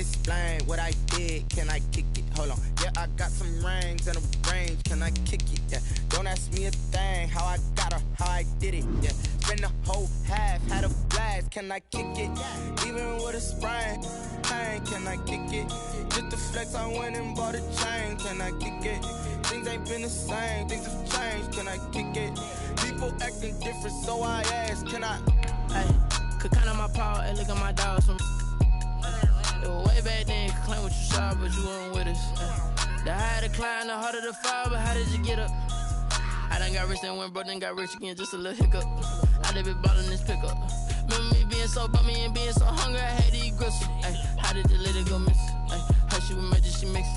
explain what I did. Can I kick it? Hold on. Yeah, I got some rings and a range. Can I kick it? Yeah. Don't ask me a thing. How I got her, how I did it. Yeah. Spend the whole half, had a blast. Can I kick it? Even with a sprain, pain. Can I kick it? Just the flex, I went and bought a chain. Can I kick it? Things ain't been the same. Things have changed. Can I kick it? People acting different, so I ask. Can I? Hey, could count on my power. Hey, look at my dogs. It was way back then, you could claim what you saw, but you weren't with us. The higher the climb, the harder the fall, but how did you get up? I done got rich, then went broke, then got rich again, just a little hiccup. I done been ballin' this pickup. Remember me being so bummy and being so hungry, I had to eat gristle. Ay, how did the lady go miss? Ay, how she was magic, she mixed.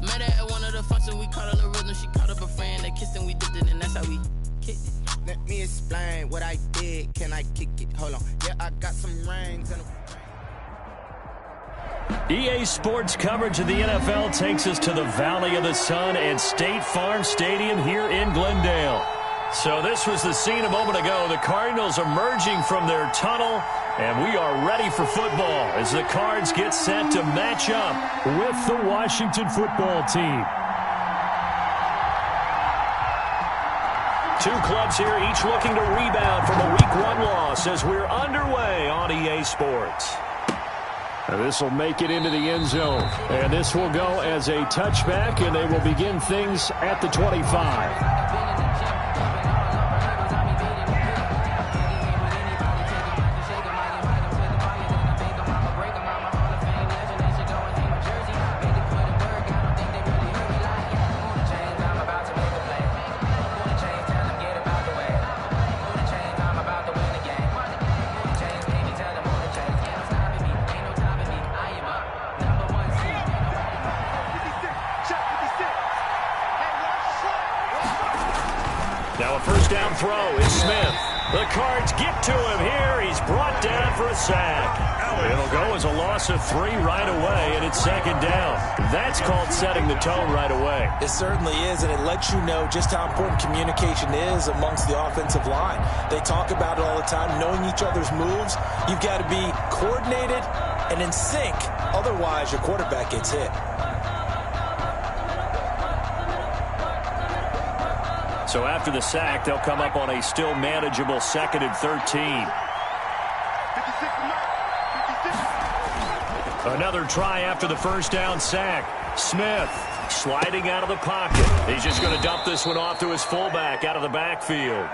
Met her at one of the functions, we caught her the rhythm, she caught up a friend, they kissed and we dipped it, and that's how we kicked it. Let me explain what I did. Can I kick it? Hold on. Yeah, I got some rings and a... EA Sports coverage of the NFL takes us to the Valley of the Sun and State Farm Stadium here in Glendale. So this was the scene a moment ago. The Cardinals emerging from their tunnel, and we are ready for football as the Cards get set to match up with the Washington football team. Two clubs here, each looking to rebound from a Week 1 loss as we're underway on EA Sports. And this will make it into the end zone. And this will go as a touchback, and they will begin things at the 25. Now a first down throw is Smith. The Cards get to him here. He's brought down for a sack. It'll go as a loss of 3 right away, and it's second down. That's called setting the tone right away. It certainly is, and it lets you know just how important communication is amongst the offensive line. They talk about it all the time, knowing each other's moves. You've got to be coordinated and in sync. Otherwise, your quarterback gets hit. So after the sack, they'll come up on a still manageable 2nd and 13. Another try after the first down sack. Smith sliding out of the pocket. He's just going to dump this one off to his fullback out of the backfield.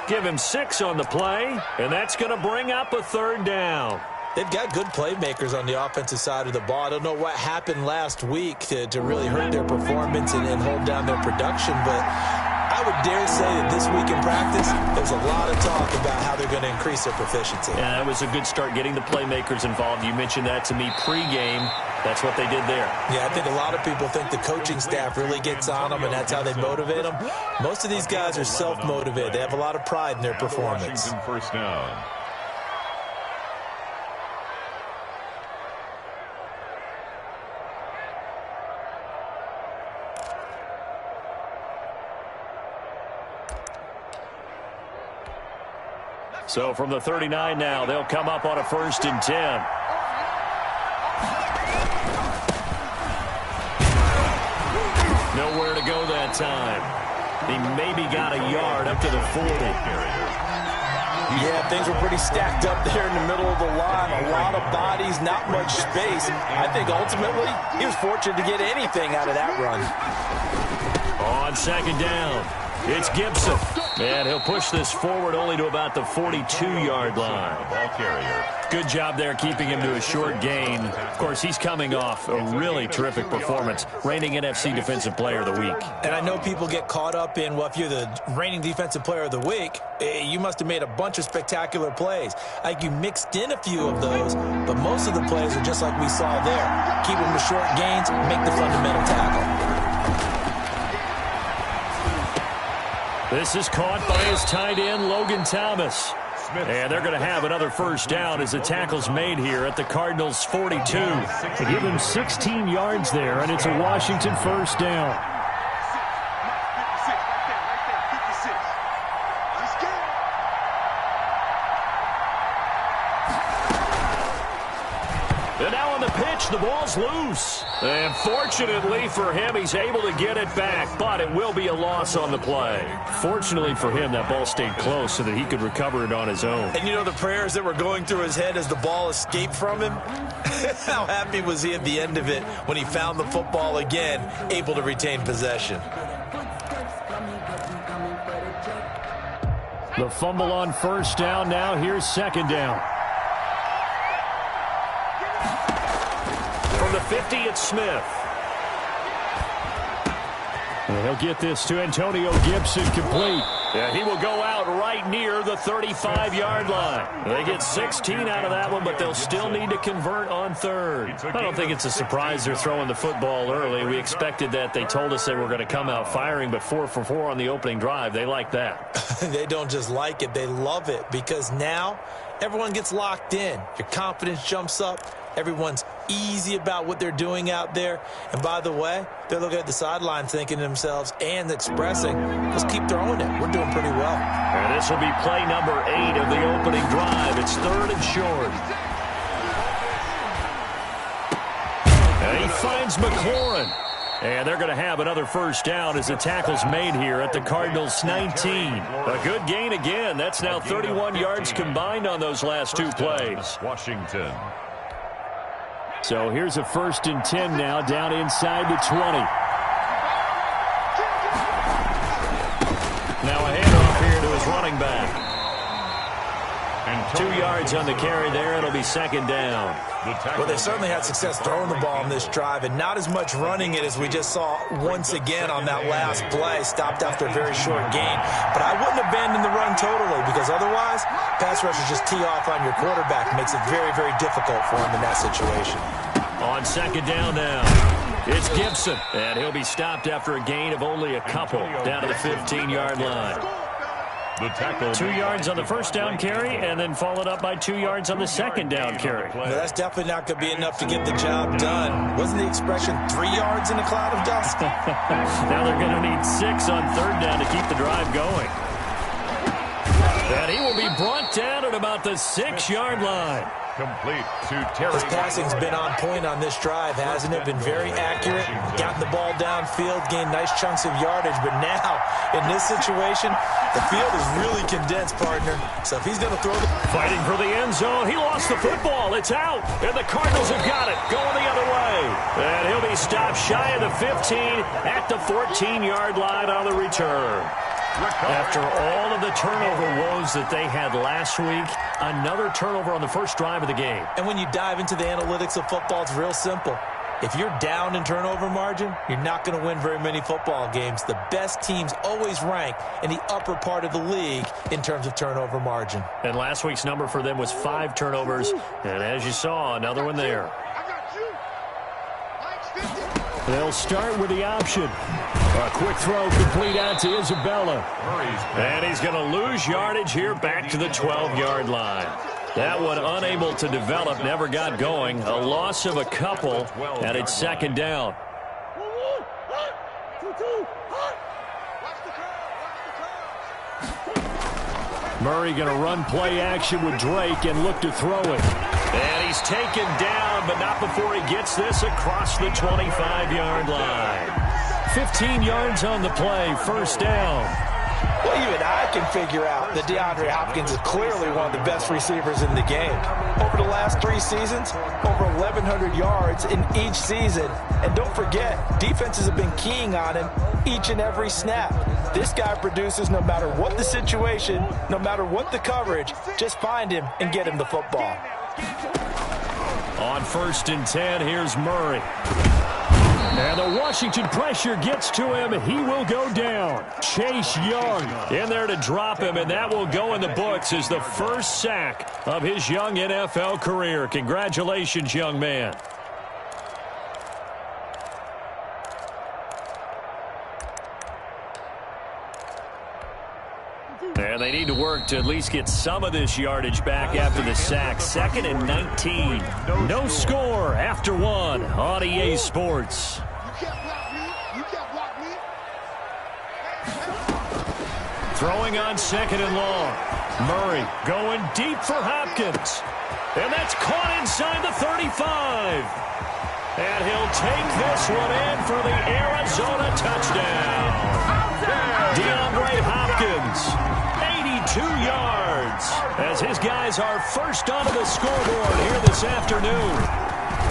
Give him 6 on the play, and that's going to bring up a 3rd down. They've got good playmakers on the offensive side of the ball. I don't know what happened last week to really hurt their performance and hold down their production, but I would dare say that this week in practice, there's a lot of talk about how they're going to increase their proficiency. Yeah, that was a good start getting the playmakers involved. You mentioned that to me pregame. That's what they did there. Yeah, I think a lot of people think the coaching staff really gets on them, and that's how they motivate them. Most of these guys are self-motivated. They have a lot of pride in their performance. Washington first down. So from the 39 now, they'll come up on a 1st and 10. Nowhere to go that time. He maybe got a yard up to the 40. Yeah, things were pretty stacked up there in the middle of the line. A lot of bodies, not much space. I think ultimately he was fortunate to get anything out of that run. On 2nd down, it's Gibson. And he'll push this forward only to about the 42-yard line. Ball carrier. Good job there keeping him to a short gain. Of course, he's coming off a really terrific performance, reigning NFC Defensive Player of the Week. And I know people get caught up in, well, if you're the reigning Defensive Player of the Week, you must have made a bunch of spectacular plays. I think you mixed in a few of those, but most of the plays are just like we saw there. Keep them to short gains, make the fundamental tackle. This is caught by his tight end, Logan Thomas. And they're going to have another first down as the tackle's made here at the Cardinals' 42. They give him 16 yards there, and it's a Washington first down. And now on the pitch, the ball's loose. And fortunately for him, he's able to get it back, but it will be a loss on the play. Fortunately for him, that ball stayed close so that he could recover it on his own. And you know the prayers that were going through his head as the ball escaped from him? How happy was he at the end of it when he found the football again, able to retain possession? The fumble on first down. Now here's second down. From the 50, it's Smith. And he'll get this to Antonio Gibson, complete. Yeah, he will go out right near the 35-yard line. They get 16 out of that one, but they'll still need to convert on third. I don't think it's a surprise they're throwing the football early. We expected that. They told us they were going to come out firing, but 4 for 4 on the opening drive. They like that. They don't just like it, they love it, because now everyone gets locked in. Your confidence jumps up. Everyone's easy about what they're doing out there. And by the way, they're looking at the sideline thinking to themselves and expressing, let's keep throwing it. We're doing pretty well. And this will be play number 8 of the opening drive. It's 3rd and short. And he finds McLaurin. And they're going to have another first down as the tackle's made here at the Cardinals' 19. A good gain again. That's now 31 yards combined on those last 2 plays. Washington. So here's a 1st and 10 now, down inside the 20. Now a handoff here to his running back. 2 yards on the carry there. It'll be second down. Well, they certainly had success throwing the ball on this drive, and not as much running it as we just saw once again on that last play. Stopped after a very short gain. But I wouldn't abandon the run totally, because otherwise, pass rushers just tee off on your quarterback. It makes it very, very difficult for him in that situation. On second down now, it's Gibson, and he'll be stopped after a gain of only a couple down to the 15-yard line. 2 yards on the first down carry, and then followed up by 2 yards on the second down carry. No, that's definitely not going to be enough to get the job done. Wasn't the expression 3 yards in a cloud of dust? Now they're going to need 6 on third down to keep the drive going. And he will be brought down at about the 6-yard line. Complete to Terry. His passing's been on point on this drive, hasn't it? Been very accurate, gotten the ball downfield, gained nice chunks of yardage. But now, in this situation, the field is really condensed, partner. So if he's going to throw the... Fighting for the end zone. He lost the football. It's out. And the Cardinals have got it. Going the other way. And he'll be stopped shy of the 15 at the 14-yard line on the return. After all of the turnover woes that they had last week, another turnover on the first drive of the game. And when you dive into the analytics of football, it's real simple. If you're down in turnover margin, you're not going to win very many football games. The best teams always rank in the upper part of the league in terms of turnover margin. And last week's number for them was 5 turnovers. And as you saw, another one there. They'll start with the option. A quick throw complete out to Isabella. And he's going to lose yardage here back to the 12-yard line. That one unable to develop, never got going. A loss of a couple, and it's second down. Murray going to run play action with Drake and look to throw it. And he's taken down, but not before he gets this across the 25-yard line. 15 yards on the play, first down. Well, even I can figure out that DeAndre Hopkins is clearly one of the best receivers in the game. Over the last 3 seasons, over 1,100 yards in each season. And don't forget, defenses have been keying on him each and every snap. This guy produces no matter what the situation, no matter what the coverage. Just find him and get him the football. On 1st and 10, here's Murray. And the Washington pressure gets to him. He will go down. Chase Young in there to drop him, and that will go in the books as the first sack of his young NFL career. Congratulations, young man. And they need to work to at least get some of this yardage back after the sack. 2nd and 19. No score after 1 on EA Sports. Throwing on 2nd and long. Murray going deep for Hopkins. And that's caught inside the 35. And he'll take this one in for the Arizona touchdown. DeAndre Hopkins, 82 yards, as his guys are first onto the scoreboard here this afternoon.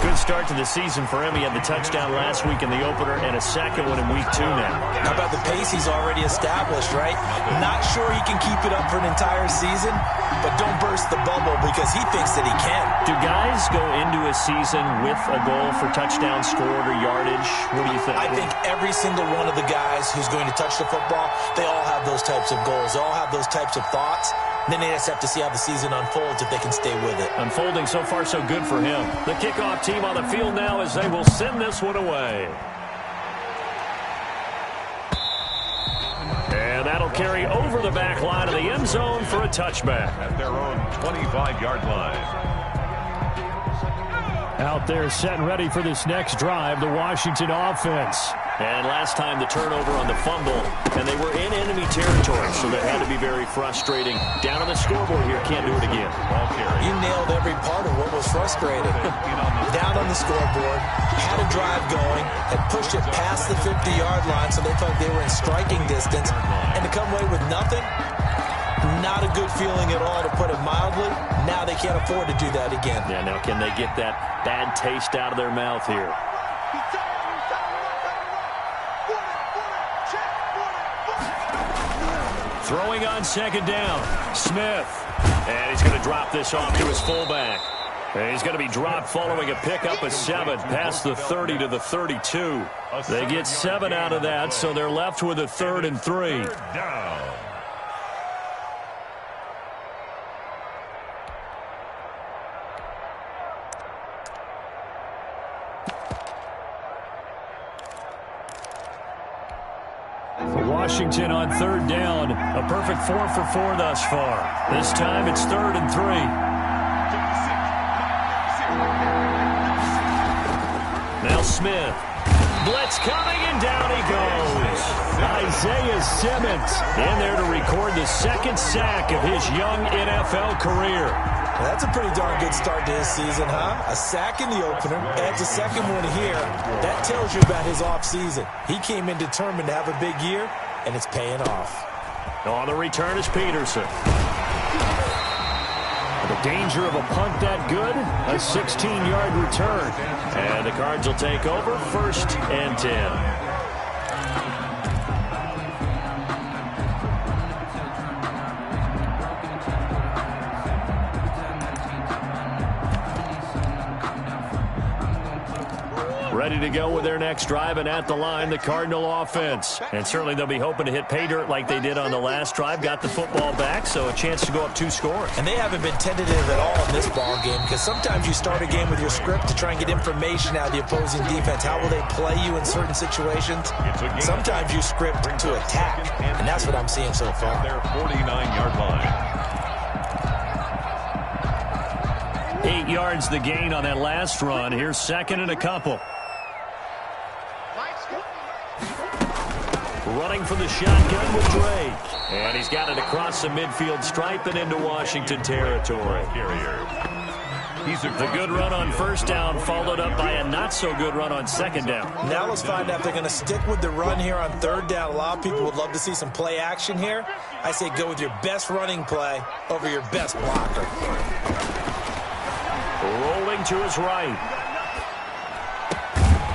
Good start to the season for him. He had the touchdown last week in the opener and a second one in week 2 now. How about the pace he's already established, right? Not sure he can keep it up for an entire season, but don't burst the bubble because he thinks that he can. Do guys go into a season with a goal for touchdown scored or yardage? What do you think? I think every single one of the guys who's going to touch the football, they all have those types of goals. They all have those types of thoughts. Then they just have to see how the season unfolds if they can stay with it. Unfolding so far so good for him. The kickoff team on the field now as they will send this one away. And that'll carry over the back line of the end zone for a touchback. At their own 25-yard line. Out there set and ready for this next drive, the Washington offense. And last time the turnover on the fumble, and they were in enemy territory, so that had to be very frustrating. Down on the scoreboard here, can't do it again. You nailed every part of what was frustrating. Down on the scoreboard, had a drive going, had pushed it past the 50-yard line, so they thought they were in striking distance, and to come away with nothing, not a good feeling at all, to put it mildly. Now they can't afford to do that again. Yeah, now can they get that bad taste out of their mouth here? Throwing on second down, Smith. And he's going to drop this off to his fullback. And he's going to be dropped following a pickup of 7 past the 30 to the 32. They get 7 out of that, so they're left with a 3rd and 3. Washington on 3rd down. A perfect 4 for 4 thus far. This time it's 3rd and 3. Now Smith. Blitz coming, and down he goes. Isaiah Simmons in there to record the 2nd sack of his young NFL career. Well, that's a pretty darn good start to his season, huh? A sack in the opener, adds a second one here. That tells you about his offseason. He came in determined to have a big year, and it's paying off. On the return is Peterson. The danger of a punt that good, a 16-yard return. And the Cards will take over, 1st and 10. Ready to go with their next drive, and at the line, the Cardinal offense. And certainly they'll be hoping to hit pay dirt like they did on the last drive. Got the football back, so a chance to go up 2 scores. And they haven't been tentative at all in this ball game, because sometimes you start a game with your script to try and get information out of the opposing defense. How will they play you in certain situations? Sometimes you script to attack, and that's what I'm seeing so far. Their 49-yard line. 8 yards the gain on that last run. Here's 2nd and a couple. Running from the shotgun with Drake. And he's got it across the midfield stripe and into Washington territory. The good run on 1st down followed up by a not-so-good run on 2nd down. Now let's find out if they're going to stick with the run here on 3rd down. A lot of people would love to see some play action here. I say go with your best running play over your best blocker. Rolling to his right.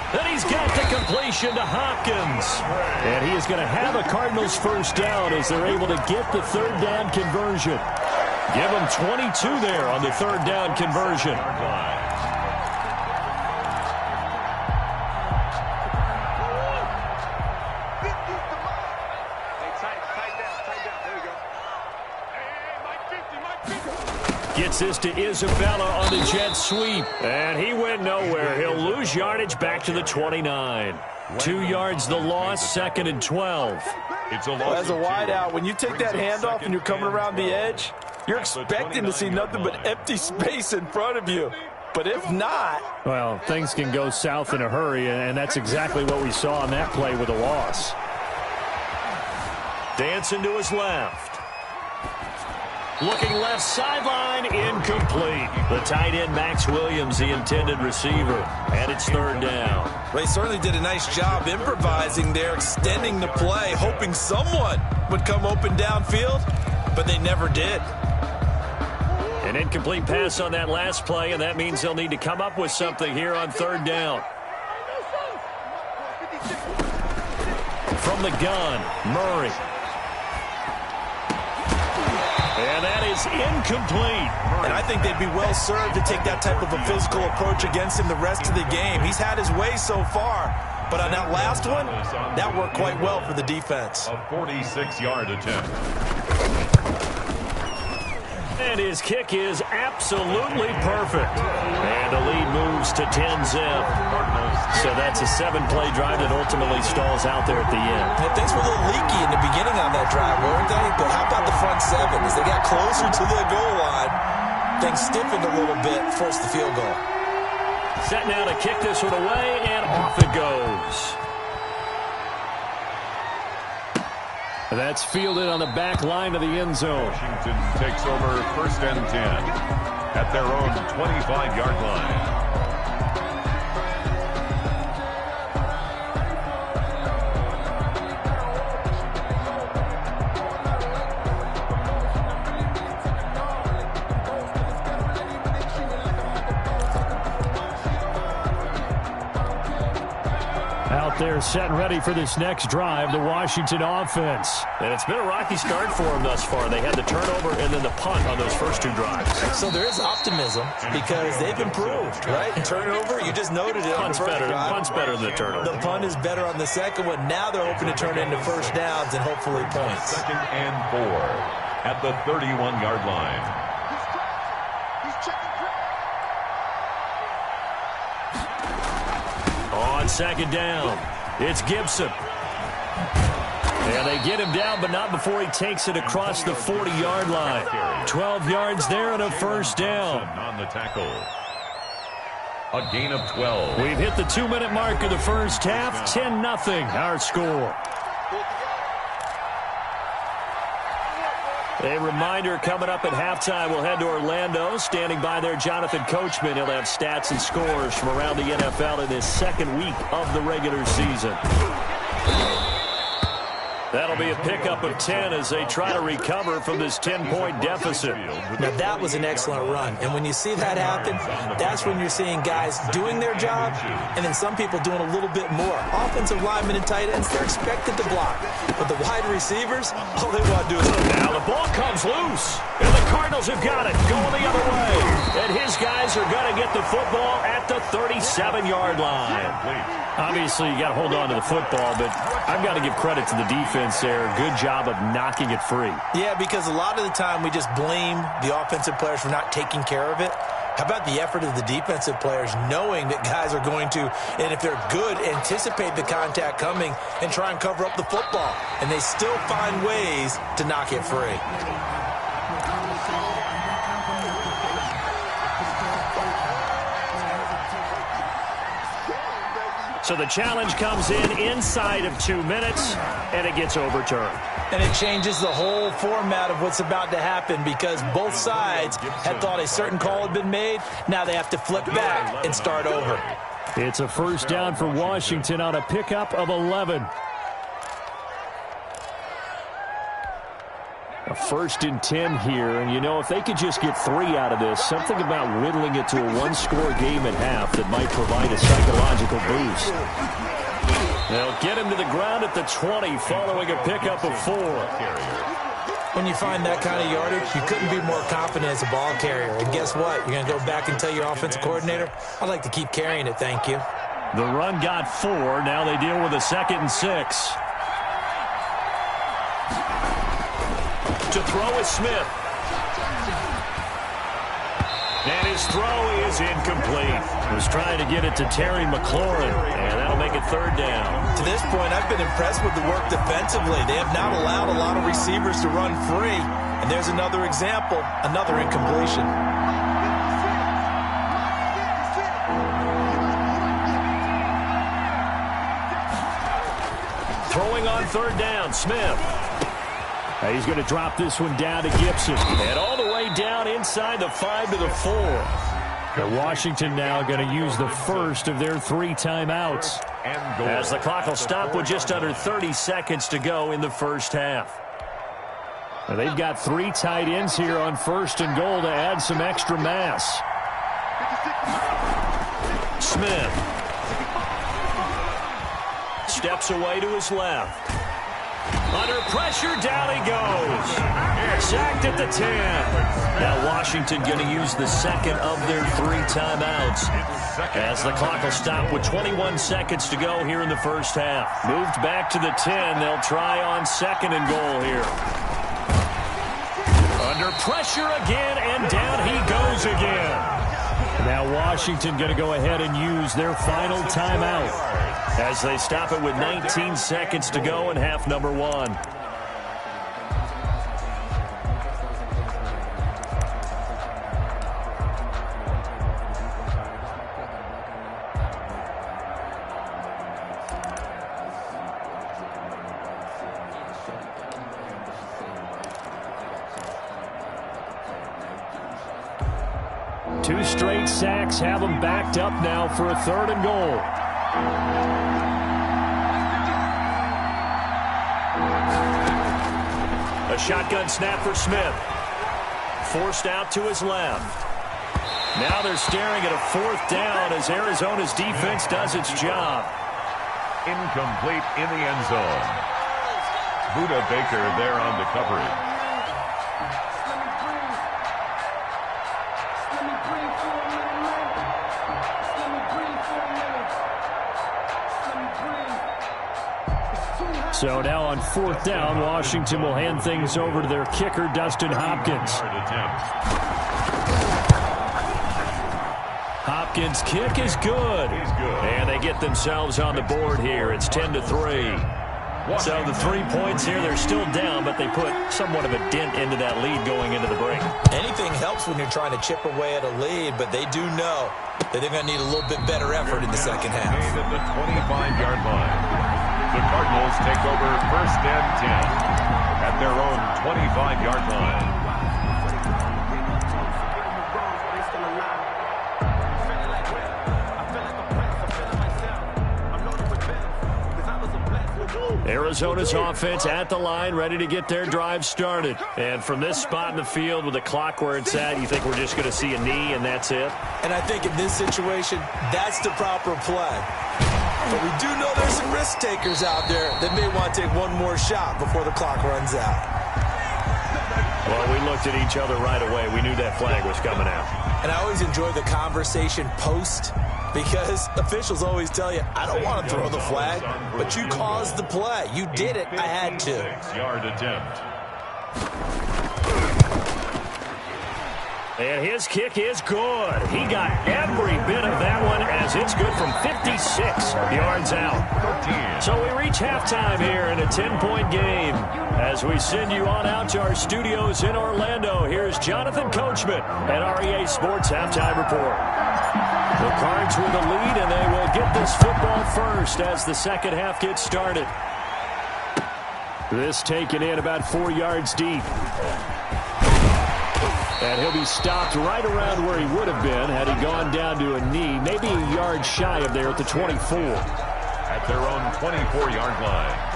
And he's got the completion to Hopkins. And he is going to have a Cardinals 1st down as they're able to get the 3rd down conversion. Give them 22 there on the 3rd down conversion. Gets this to Isabella on the jet sweep. And he went nowhere. He'll lose yardage back to the 29. 2 yards the loss, 2nd and 12. It's a loss. As a wideout, when you take that handoff and you're coming around the edge, you're expecting to see nothing but empty space in front of you. But if not... Well, things can go south in a hurry, and that's exactly what we saw on that play with a loss. Dancing to his left. Looking left sideline, incomplete. The tight end, Max Williams, the intended receiver. And it's third down. Well, he certainly did a nice job improvising there, extending the play, hoping someone would come open downfield, but they never did. An incomplete pass on that last play, and that means they'll need to come up with something here on third down. From the gun, Murray. And that is incomplete. And I think they'd be well served to take that type of a physical approach against him the rest of the game. He's had his way so far, but on that last one, that worked quite well for the defense. A 46-yard attempt. And his kick is absolutely perfect. And the lead moves to 10-zip. So that's a 7-play drive that ultimately stalls out there at the end. And things were a little leaky in the beginning on that drive, weren't they? But how about the front seven? As they got closer to the goal line, things stiffened a little bit, forced the field goal. Set now to kick this one away, and off it goes. That's fielded on the back line of the end zone. Washington takes over 1st and 10 at their own 25-yard line. They're set and ready for this next drive, the Washington offense. And it's been a rocky start for them thus far. They had the turnover and then the punt on those first two drives. So there is optimism because they've improved, right? Turnover, you just noted it. Punt's better than the turnover. The punt is better on the second one. Now they're hoping to turn it into first downs and hopefully points. 2nd and 4 at the 31-yard line. On second down, it's Gibson. And they get him down, but not before he takes it across the 40-yard line. 12 yards there and a first down. On the tackle. A gain of 12. We've hit the 2-minute mark of the first half. 10-0 our score. A reminder coming up at halftime, we'll head to Orlando. Standing by there, Jonathan Coachman. He'll have stats and scores from around the NFL in his second week of the regular season. That'll be a pickup of 10 as they try to recover from this 10-point deficit. Now, that was an excellent run. And when you see that happen, that's when you're seeing guys doing their job and then some people doing a little bit more. Offensive linemen and tight ends, they're expected to block. But the wide receivers, all they want to do is... Now the ball comes loose. And the Cardinals have got it. Going the other way. And his guys are going to get the football at the 37-yard line. Obviously, you got to hold on to the football, but I've got to give credit to the defense there. Good job of knocking it free. Yeah, because a lot of the time we just blame the offensive players for not taking care of it. How about the effort of the defensive players knowing that guys are going to, and if they're good, anticipate the contact coming and try and cover up the football. And they still find ways to knock it free. So the challenge comes in inside of 2 minutes, and it gets overturned. And it changes the whole format of what's about to happen because both sides had thought a certain call had been made. Now they have to flip back and start over. It's a first down for Washington on a pickup of 11. A 1st and 10 here, and you know, if they could just get 3 out of this, something about whittling it to a one-score game at half that might provide a psychological boost. They'll get him to the ground at the 20 following a pickup of 4. When you find that kind of yardage, you couldn't be more confident as a ball carrier. And guess what? You're going to go back and tell your offensive coordinator, I'd like to keep carrying it, thank you. The run got 4. Now they deal with a 2nd and 6. To throw is Smith. And his throw is incomplete. Was trying to get it to Terry McLaurin, and that'll make it 3rd down. To this point, I've been impressed with the work defensively. They have not allowed a lot of receivers to run free. And there's another example, another incompletion. Throwing on 3rd down, Smith. He's going to drop this one down to Gibson. And all the way down inside the 5 to the 4. And Washington now going to use the first of their 3 timeouts. As the clock will stop with just under 30 seconds to go in the first half. Now they've got 3 tight ends here on 1st and goal to add some extra mass. Smith steps away to his left. Under pressure, down he goes. Sacked at the 10. Now Washington going to use the second of their 3 timeouts. As the clock will stop with 21 seconds to go here in the first half. Moved back to the 10. They'll try on 2nd and goal here. Under pressure again, and down he goes again. Now Washington going to go ahead and use their final timeout as they stop it with 19 seconds to go in half number 1. Two straight sacks have them backed up now for a 3rd and goal. A shotgun snap for Smith. Forced out to his left. Now they're staring at a 4th down as Arizona's defense does its job. Incomplete in the end zone. Buda Baker there on the coverage. So now on 4th down, Washington will hand things over to their kicker, Dustin Hopkins. Hopkins' kick is good. And they get themselves on the board here. It's 10-3. So the 3 points here, they're still down, but they put somewhat of a dent into that lead going into the break. Anything helps when you're trying to chip away at a lead, but they do know that they're going to need a little bit better effort in the second half. At the 25-yard line. The Cardinals take over 1st and 10 at their own 25-yard line. Arizona's offense at the line, ready to get their drive started. And from this spot in the field with the clock where it's at, you think we're just going to see a knee and that's it? And I think in this situation, that's the proper play. But we do know there's some risk takers out there that may want to take one more shot before the clock runs out. Well, we looked at each other right away. We knew that flag was coming out. And I always enjoy the conversation post because officials always tell you, I don't want to throw the flag, but you caused the play. You did it. I had to. 6-yard attempt. And his kick is good. He got every bit of that one as it's good from 56 yards out. So we reach halftime here in a 10-point game. As we send you on out to our studios in Orlando, here's Jonathan Coachman at REA Sports Halftime Report. The Cards with the lead, and they will get this football first as the second half gets started. This taken in about 4 yards deep. And he'll be stopped right around where he would have been had he gone down to a knee, maybe a yard shy of there at the 24. At their own 24-yard line.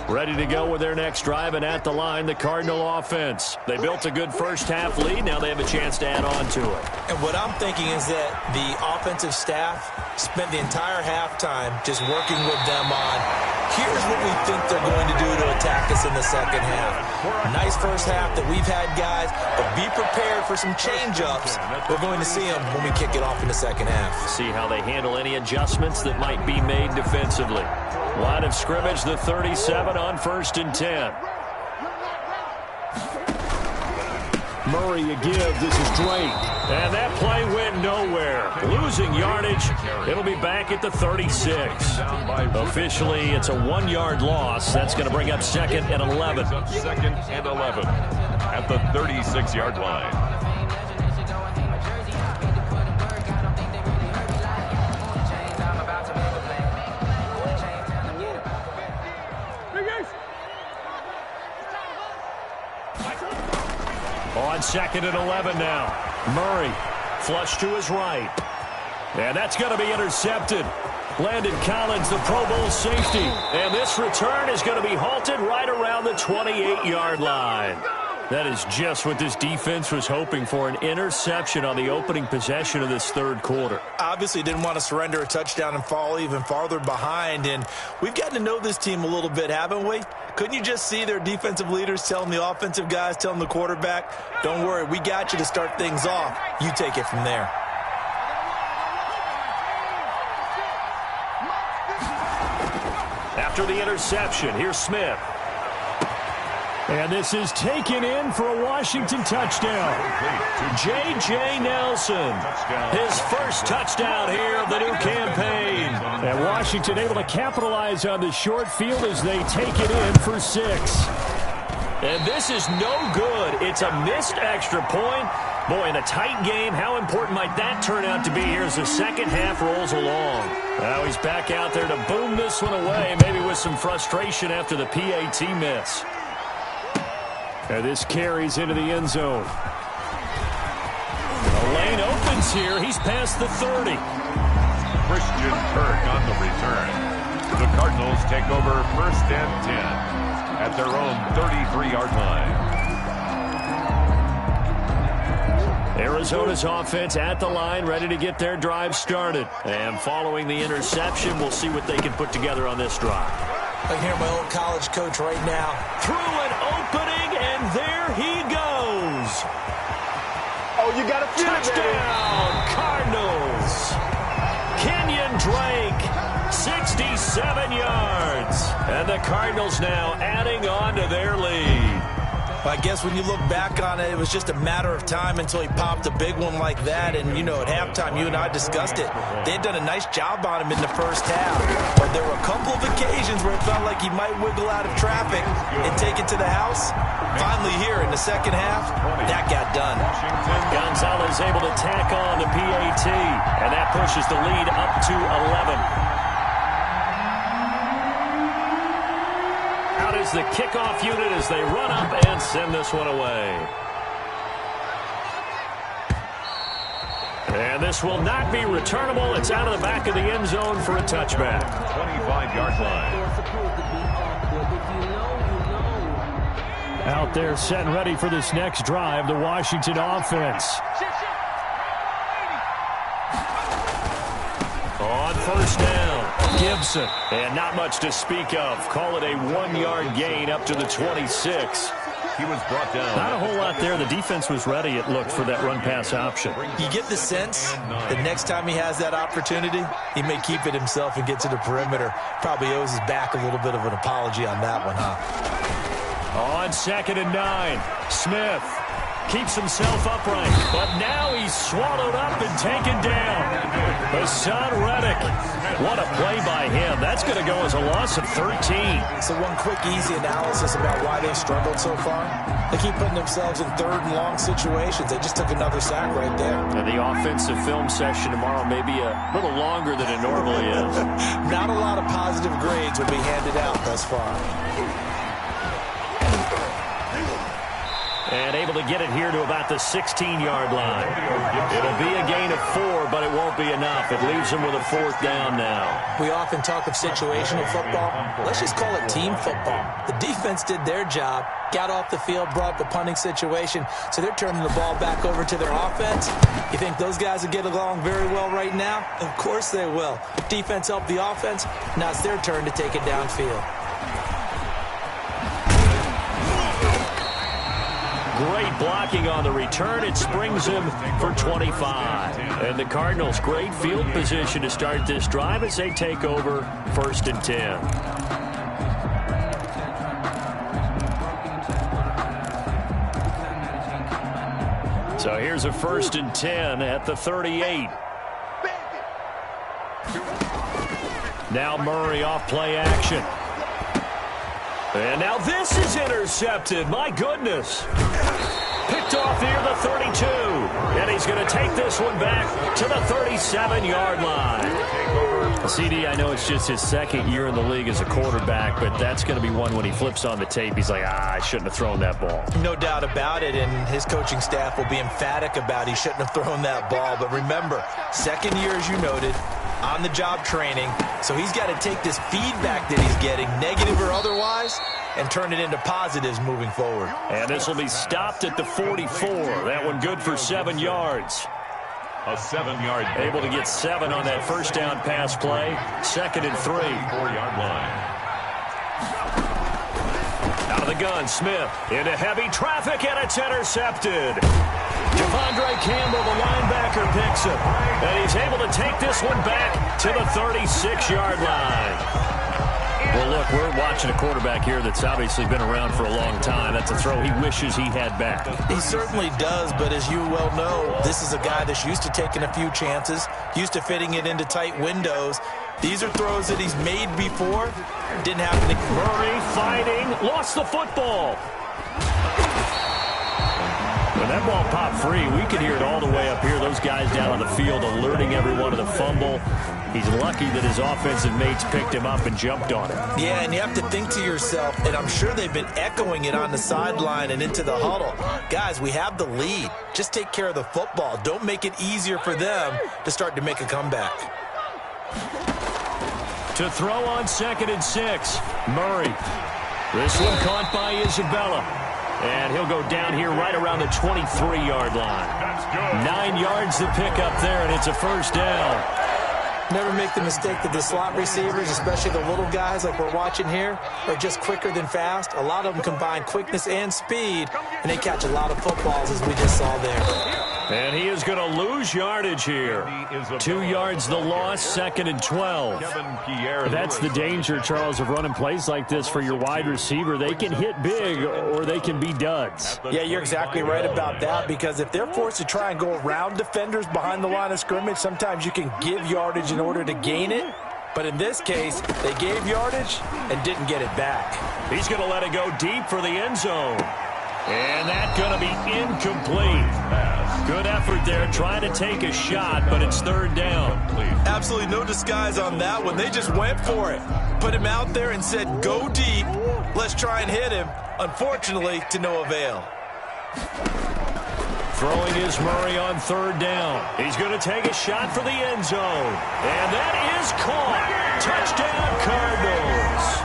Ready to go with their next drive, and at the line, the Cardinal offense. They built a good first half lead. Now they have a chance to add on to it. And what I'm thinking is that the offensive staff spent the entire halftime just working with them on, here's what we think they're going to do to attack us in the second half. Nice first half that we've had, guys, but be prepared for some change-ups. We're going to see them when we kick it off in the second half. See how they handle any adjustments that might be made defensively. Line of scrimmage, the 37 on 1st and 10. Murray a give. This is Drake. And that play went nowhere. Losing yardage. It'll be back at the 36. Officially, it's a 1-yard loss. That's going to bring up 2nd and 11. 2nd and 11 at the 36-yard line. On 2nd and 11 now. Murray flush to his right. And that's going to be intercepted. Landon Collins, the Pro Bowl safety. And this return is going to be halted right around the 28-yard line. That is just what this defense was hoping for, an interception on the opening possession of this third quarter. Obviously didn't want to surrender a touchdown and fall even farther behind. And we've gotten to know this team a little bit, haven't we? Couldn't you just see their defensive leaders telling the offensive guys, telling the quarterback, don't worry, we got you to start things off. You take it from there. After the interception, here's Smith. And this is taken in for a Washington touchdown. J.J. Nelson, his first touchdown here of the new campaign. And Washington able to capitalize on the short field as they take it in for 6. And this is no good. It's a missed extra point. Boy, in a tight game, how important might that turn out to be here as the second half rolls along? Now he's back out there to boom this one away, maybe with some frustration after the PAT miss. And this carries into the end zone. The lane opens here. He's past the 30. Christian Kirk on the return. The Cardinals take over 1st and 10 at their own 33-yard line. Arizona's offense at the line, ready to get their drive started. And following the interception, we'll see what they can put together on this drive. I can hear my old college coach right now. Through an opening, and there he goes. Oh, you got to feel it, Touchdown, Cardinals. Kenyon Drake, 67 yards. And the Cardinals now adding on to their lead. I guess when you look back on it, it was just a matter of time until he popped a big one like that. And, you know, at halftime, you and I discussed it. They had done a nice job on him in the first half. But there were a couple of occasions where it felt like he might wiggle out of traffic and take it to the house. Finally here in the second half, that got done. Gonzalez able to tack on the PAT. And that pushes the lead up to 11. Is the kickoff unit as they run up and send this one away. And this will not be returnable. It's out of the back of the end zone for a touchback. 25-yard line. Out there set and ready for this next drive, the Washington offense. On 1st down, Gibson. And not much to speak of. Call it a 1-yard gain up to the 26. He was brought down. Not a whole lot there. The defense was ready, it looked, for that run-pass option. You get the sense that next time he has that opportunity, he may keep it himself and get to the perimeter. Probably owes his back a little bit of an apology on that one, huh? On 2nd and 9, Smith keeps himself upright, but now he's swallowed up and taken down. Hassan Reddick, what a play by him. That's going to go as a loss of 13. So one quick, easy analysis about why they struggled so far. They keep putting themselves in 3rd and long situations. They just took another sack right there. And the offensive film session tomorrow may be a little longer than it normally is. Not a lot of positive grades will be handed out thus far. And able to get it here to about the 16-yard line. It'll be a gain of 4, but it won't be enough. It leaves them with a 4th down now. We often talk of situational football. Let's just call it team football. The defense did their job, got off the field, brought the punting situation, so they're turning the ball back over to their offense. You think those guys will get along very well right now? Of course they will. Defense helped the offense. Now it's their turn to take it downfield. Great blocking on the return. It springs him for 25. And the Cardinals, great field position to start this drive as they take over 1st and 10. So here's a 1st and 10 at the 38. Now Murray off play action. And now this is intercepted. My goodness. Picked off near the 32. And he's going to take this one back to the 37-yard line. CD, I know it's just his second year in the league as a quarterback, but that's going to be one when he flips on the tape. He's like, I shouldn't have thrown that ball. No doubt about it, and his coaching staff will be emphatic about he shouldn't have thrown that ball. But remember, second year, as you noted, on-the-job training, so he's got to take this feedback that he's getting, negative or otherwise, and turn it into positives moving forward. And this will be stopped at the 44. That one good for 7 yards. A 7-yard. Able to get 7 on that first down pass play. 2nd and 3. 4-yard line. Out of the gun, Smith into heavy traffic, and it's intercepted. Devondre Campbell, the linebacker, picks him. And he's able to take this one back to the 36-yard line. Well, look, we're watching a quarterback here that's obviously been around for a long time. That's a throw he wishes he had back. He certainly does, but as you well know, this is a guy that's used to taking a few chances, used to fitting it into tight windows. These are throws that he's made before. Didn't happen to Murray fighting, lost the football. When that ball popped free, we could hear it all the way up here. Those guys down on the field alerting everyone to the fumble. He's lucky that his offensive mates picked him up and jumped on it. Yeah, and you have to think to yourself, and I'm sure they've been echoing it on the sideline and into the huddle. Guys, we have the lead. Just take care of the football. Don't make it easier for them to start to make a comeback. To throw on 2nd and 6, Murray. This one caught by Isabella. And he'll go down here right around the 23-yard line. 9 yards to pick up there, and it's a first down. Never make the mistake that the slot receivers, especially the little guys like we're watching here, are just quicker than fast. A lot of them combine quickness and speed, and they catch a lot of footballs, as we just saw there. And he is going to lose yardage here. 2 yards the loss, 2nd and 12. That's the danger, Charles, of running plays like this for your wide receiver. They can hit big or they can be duds. Yeah, you're exactly right about that, because if they're forced to try and go around defenders behind the line of scrimmage, sometimes you can give yardage in order to gain it. But in this case, they gave yardage and didn't get it back. He's going to let it go deep for the end zone. And that's going to be incomplete. Good effort there, trying to take a shot, but it's 3rd down. Absolutely no disguise on that one. They just went for it. Put him out there and said, go deep. Let's try and hit him. Unfortunately, to no avail. Throwing is Murray on 3rd down. He's going to take a shot for the end zone. And that is caught. Touchdown, Cardinals.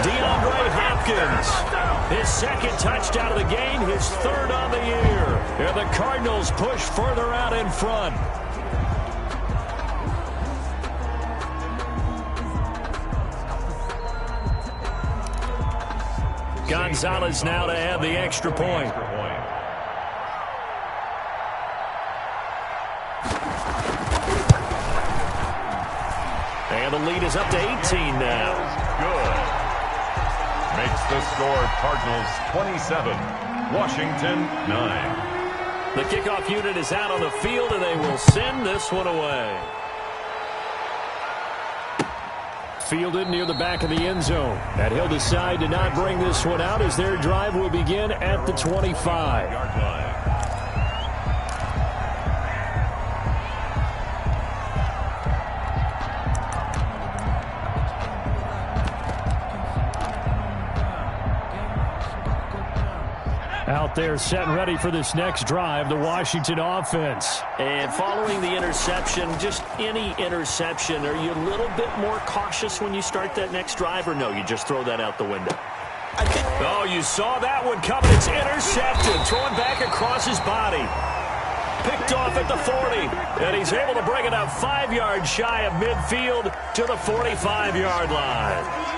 DeAndre Hopkins. His 2nd touchdown of the game, his 3rd on the year. And the Cardinals push further out in front. Gonzalez now to add the extra point. And the lead is up to 18 now. Good. Makes the score Cardinals 27, Washington 9. The kickoff unit is out on the field, and they will send this one away. Fielded near the back of the end zone. And he'll decide to not bring this one out as their drive will begin at the 25. Out there set and ready for this next drive, the Washington offense. And following the interception, just any interception, are you a little bit more cautious when you start that next drive, or no, you just throw that out the window? Oh, you saw that one coming. It's intercepted, throwing back across his body. Picked off at the 40, and he's able to bring it up 5 yards shy of midfield to the 45-yard line.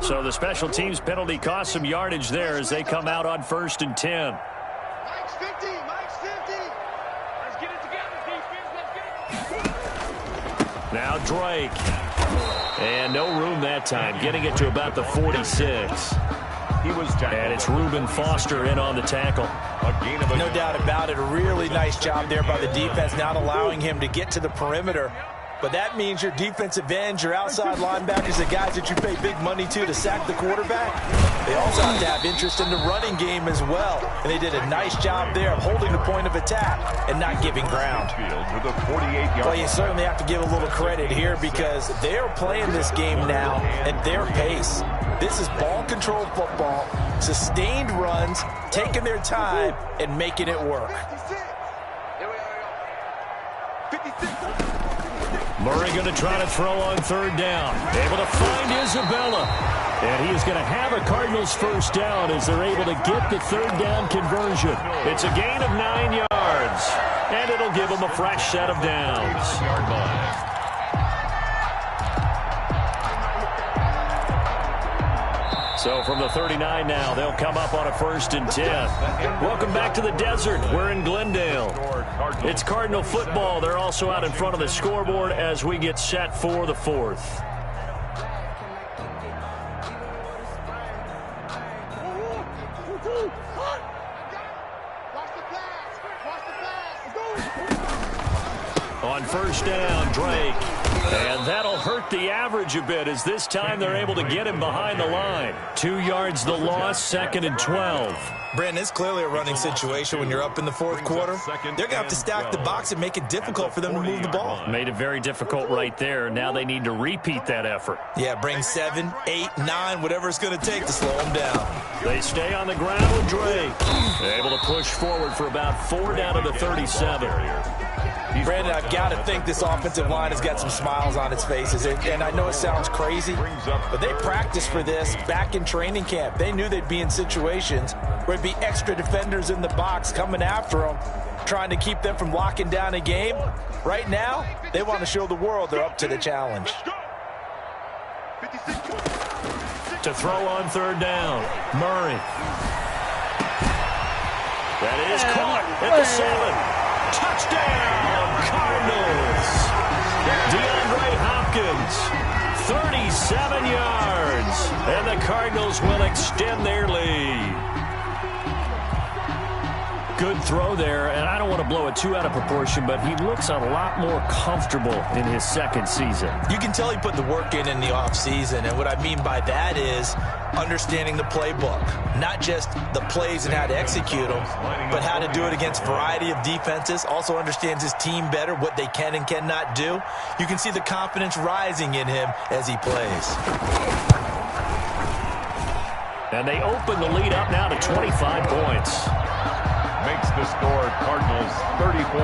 So the special teams penalty cost some yardage there as they come out on 1st and 10. Mike's 50. Mike's 50. Let's get it together, defense. Let's get it. Now Drake. And no room that time, getting it to about the 46. He was tackled. And it's Reuben Foster in on the tackle. No doubt about it. A really nice job there by the defense, not allowing him to get to the perimeter. But that means your defensive ends, your outside linebackers, the guys that you pay big money to sack the quarterback, they also have to have interest in the running game as well. And they did a nice job there of holding the point of attack and not giving ground. Well, you certainly have to give a little credit here because they're playing this game now at their pace. This is ball control football, sustained runs, taking their time and making it work. Murray going to try to throw on third down. Able to find Isabella. And he is going to have a Cardinals first down as they're able to get the third down conversion. It's a gain of 9 yards. And it'll give them a fresh set of downs. So from the 39 now, they'll come up on a 1st and 10. Welcome back to the desert. We're in Glendale. It's Cardinal football. They're also out in front of the scoreboard as we get set for the 4th. On first down, Drake. And that'll hurt the average a bit as this time they're able to get him behind the line. 2 yards the loss, 2nd and 12. Brandon, it's clearly a running situation when you're up in the 4th quarter. They're going to have to stack the box and make it difficult for them to move the ball. Made it very difficult right there. Now they need to repeat that effort. Yeah, bring 7, 8, 9, whatever it's going to take to slow them down. They stay on the ground with Drake. Able to push forward for about 4 down to the 37. Brandon, I've got to think this offensive line has got some smiles on its faces. And I know it sounds crazy, but they practiced for this back in training camp. They knew they'd be in situations where it'd be extra defenders in the box coming after them, trying to keep them from locking down a game. Right now, they want to show the world they're up to the challenge. To throw on third down, Murray. That is caught at the 7. Touchdown, Cardinals. DeAndre Hopkins, 37 yards. And the Cardinals will extend their lead. Good throw there, and I don't want to blow it too out of proportion, but he looks a lot more comfortable in his 2nd season. You can tell he put the work in the offseason, and what I mean by that is understanding the playbook. Not just the plays and how to execute them, but how to do it against a variety of defenses. Also understands his team better, what they can and cannot do. You can see the confidence rising in him as he plays. And they open the lead up now to 25 points. Makes the score Cardinals 34,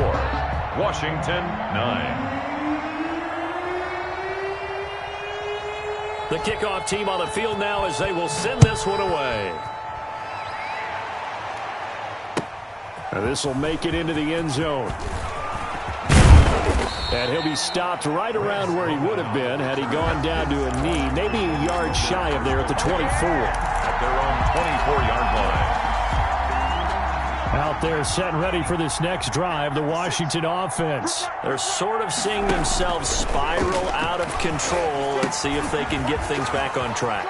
Washington 9. The kickoff team on the field now as they will send this one away. And this will make it into the end zone. And he'll be stopped right around where he would have been had he gone down to a knee, maybe a yard shy of there at the 24. At their own 24-yard line. Out there set and ready for this next drive, the Washington offense. They're sort of seeing themselves spiral out of control. Let's see if they can get things back on track.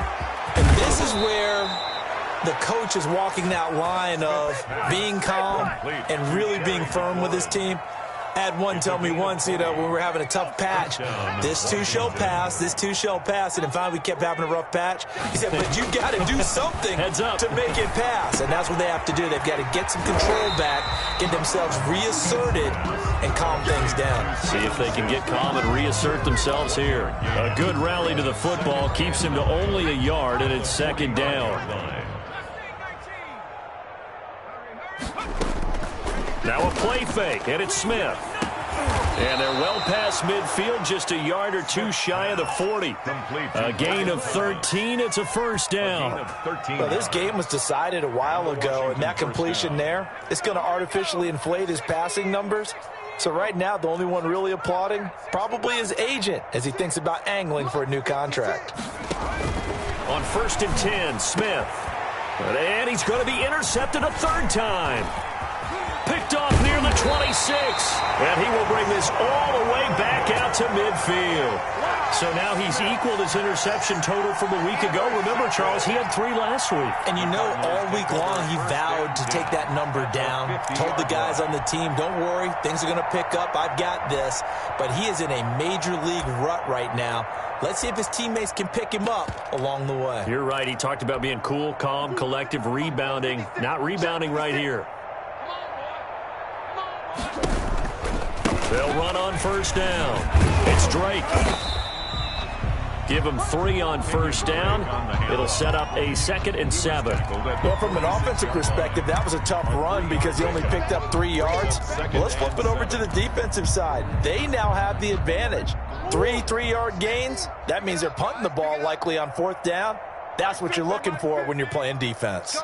And this is where the coach is walking that line of being calm and really being firm with his team. Had one tell me once, when we were having a tough patch, this too shall pass, this too shall pass. And then finally we kept having a rough patch. He said, but you got to do something to make it pass. And that's what they have to do. They've got to get some control back, get themselves reasserted, and calm things down. See if they can get calm and reassert themselves here. A good rally to the football keeps him to only a yard, and it's 2nd down. Now a play fake, and it's Smith. And they're well past midfield, just a yard or two shy of the 40. A gain of 13, it's a first down. Well, this game was decided a while ago, and that completion there, it's going to artificially inflate his passing numbers. So right now, the only one really applauding, probably his agent, as he thinks about angling for a new contract. On 1st and 10, Smith. And he's going to be intercepted a 3rd time. Picked off near the 26, and he will bring this all the way back out to midfield. So now he's equaled his interception total from a week ago. Remember, Charles, he had 3 last week. And you know, all week long he vowed to take that number down. Told the guys on the team, don't worry, things are going to pick up. I've got this. But he is in a major league rut right now. Let's see if his teammates can pick him up along the way. You're right. He talked about being cool, calm, collective, rebounding. Not rebounding right here. They'll run on first down. It's Drake. Give him 3 on first down. It'll set up a 2nd and 7. Well, from an offensive perspective, that was a tough run because he only picked up 3 yards. Well, let's flip it over to the defensive side. They now have the advantage. 3 3-yard gains. That means they're punting the ball likely on 4th down. That's what you're looking for when you're playing defense.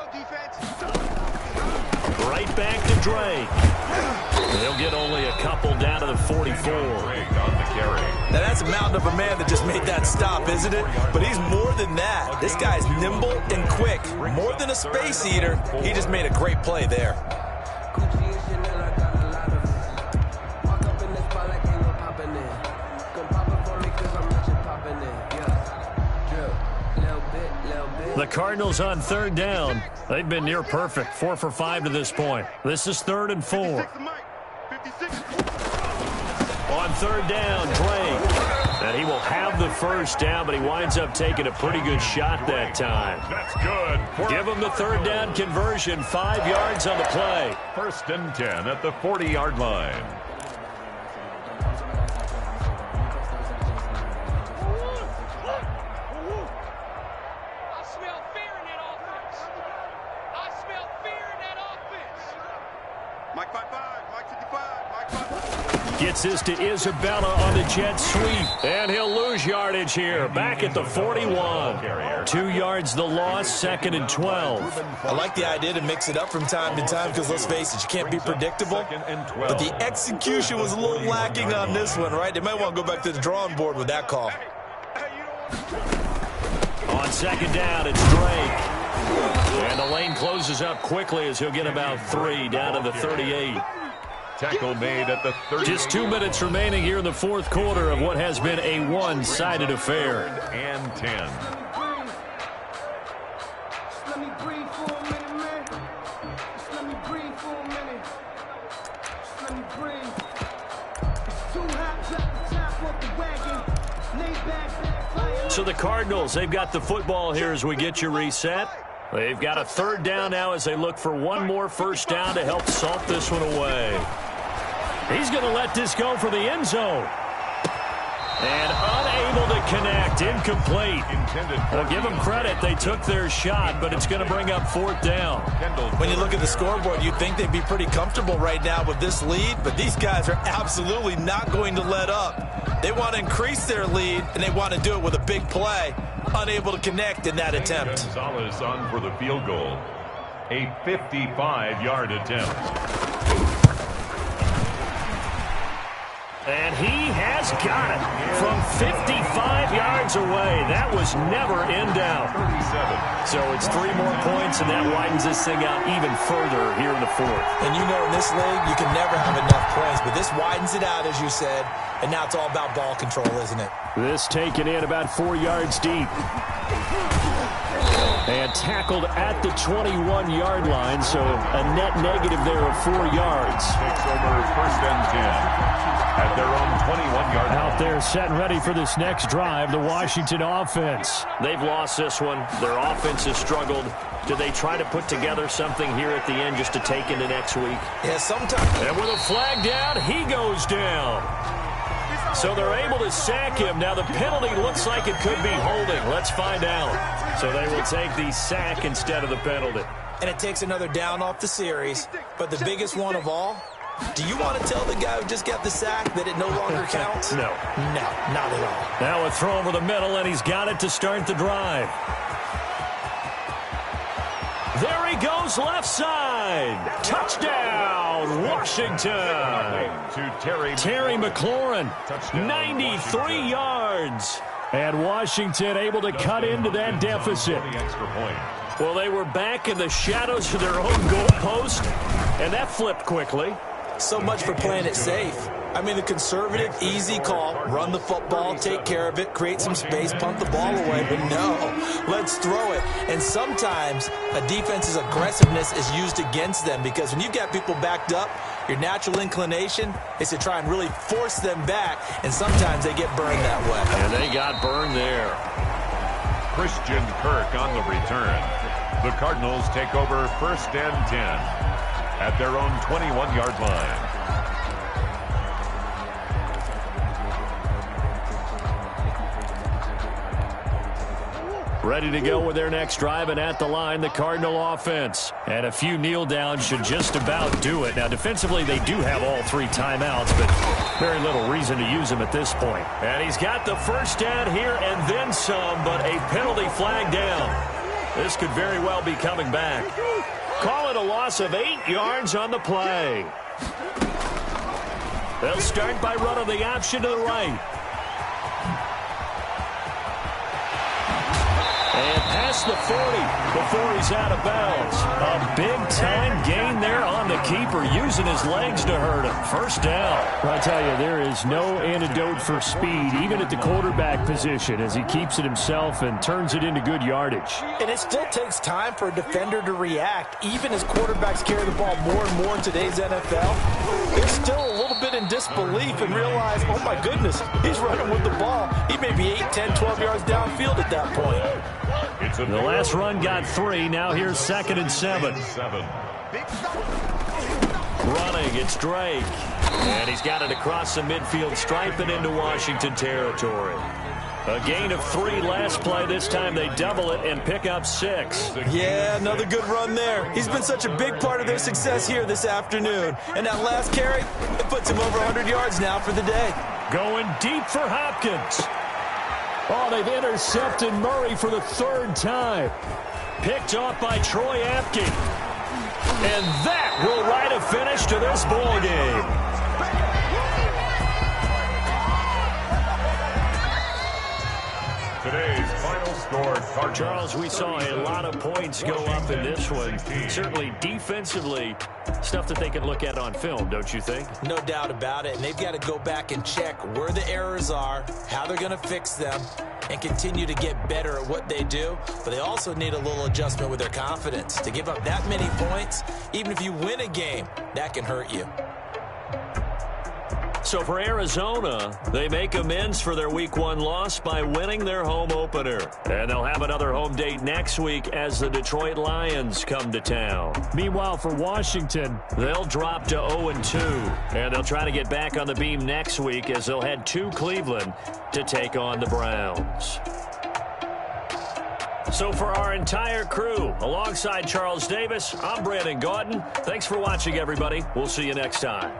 Right back to Drake. They'll get only a couple down to the 44. Now, that's a mountain of a man that just made that stop, isn't it? But he's more than that. This guy's nimble and quick. More than a space eater. He just made a great play there. The Cardinals on 3rd down. They've been near perfect. 4 for 5 to this point. This is 3rd and 4. On 3rd down, Drake. And he will have the first down, but he winds up taking a pretty good shot that time. That's good. Give him the 3rd down conversion. 5 yards on the play. 1st and 10 at the 40-yard line. Gets this to Isabella on the jet sweep. And he'll lose yardage here. Back at the 41. 2 yards the loss, 2nd and 12. I like the idea to mix it up from time to time because, let's face it, you can't be predictable. But the execution was a little lacking on this one, right? They might want to go back to the drawing board with that call. On 2nd down, it's Drake. And the lane closes up quickly as he'll get about 3 down to the 38. Tackle made at the 30. Just 2 minutes remaining here in the 4th quarter of what has been a one-sided affair. And 10. So the Cardinals, they've got the football here as we get you reset. They've got a 3rd down now as they look for one more first down to help salt this one away. He's going to let this go for the end zone. And unable to connect, incomplete. Well, give them credit. They took their shot, but it's going to bring up 4th down. When you look at the scoreboard, you'd think they'd be pretty comfortable right now with this lead, but these guys are absolutely not going to let up. They want to increase their lead, and they want to do it with a big play. Unable to connect in that attempt. Gonzalez on for the field goal. A 55-yard attempt. And he has got it from 55 yards away. That was never in doubt. 37. So it's 3 more points, and that widens this thing out even further here in the 4th. And you know, in this league, you can never have enough points, but this widens it out, as you said, and now it's all about ball control, isn't it? This taken in about 4 yards deep. And tackled at the 21-yard line, so a net negative there of 4 yards. Takes over 1st and 10. At their own 21-yard line. Out there set and ready for this next drive, the Washington offense. They've lost this one. Their offense has struggled. Do they try to put together something here at the end just to take into next week? Yeah, sometimes. And with a flag down, he goes down. So they're able to sack him. Now the penalty looks like it could be holding. Let's find out. So they will take the sack instead of the penalty. And it takes another down off the series. But the biggest one of all, do you want to tell the guy who just got the sack that it no longer counts? No. No, not at all. Now a throw over the middle, and he's got it to start the drive. There he goes, left side. Touchdown, Washington. To Terry McLaurin, 93 yards. And Washington able to cut into that deficit. extra point. Well, they were back in the shadows of their own goal post, and that flipped quickly. So much for playing it safe. I mean, the conservative, easy call, run the football, take care of it, create some space, punt the ball away. But no, let's throw it. And sometimes a defense's aggressiveness is used against them because when you've got people backed up, your natural inclination is to try and really force them back, and sometimes they get burned that way. And they got burned there. Christian Kirk on the return. The Cardinals take over 1st and 10 at their own 21-yard line. Ready to go with their next drive, and at the line, the Cardinal offense. And a few kneel downs should just about do it. Now, defensively, they do have all 3 timeouts, but very little reason to use them at this point. And he's got the first down here and then some, but a penalty flag down. This could very well be coming back. Call it a loss of 8 yards on the play. They'll start by running the option to the right. And past the 40 before he's out of bounds. A big-time gain there on the keeper, using his legs to hurt him. First down. I tell you, there is no antidote for speed, even at the quarterback position, as he keeps it himself and turns it into good yardage. And it still takes time for a defender to react, even as quarterbacks carry the ball more and more in today's NFL. They're still a little bit in disbelief and realize, oh my goodness, he's running with the ball. He may be 8, 10, 12 yards downfield at that point. The last run got 3. Now here's 2nd and 7. Running, it's Drake. And he's got it across the midfield stripe and into Washington territory. A gain of 3 last play. This time they double it and pick up 6. Yeah, another good run there. He's been such a big part of their success here this afternoon. And that last carry, it puts him over 100 yards now for the day. Going deep for Hopkins. Oh, they've intercepted Murray for the 3rd time. Picked off by Troy Apke. And that will write a finish to this ball game. Today's final score, Cardinals. Charles, we saw a lot of points go up in this one. Certainly defensively, stuff that they can look at on film, don't you think? No doubt about it. And they've got to go back and check where the errors are, how they're going to fix them, and continue to get better at what they do. But they also need a little adjustment with their confidence. To give up that many points, even if you win a game, that can hurt you. So for Arizona, they make amends for their Week 1 loss by winning their home opener. And they'll have another home date next week as the Detroit Lions come to town. Meanwhile, for Washington, they'll drop to 0-2. And they'll try to get back on the beam next week as they'll head to Cleveland to take on the Browns. So for our entire crew, alongside Charles Davis, I'm Brandon Gaudin. Thanks for watching, everybody. We'll see you next time.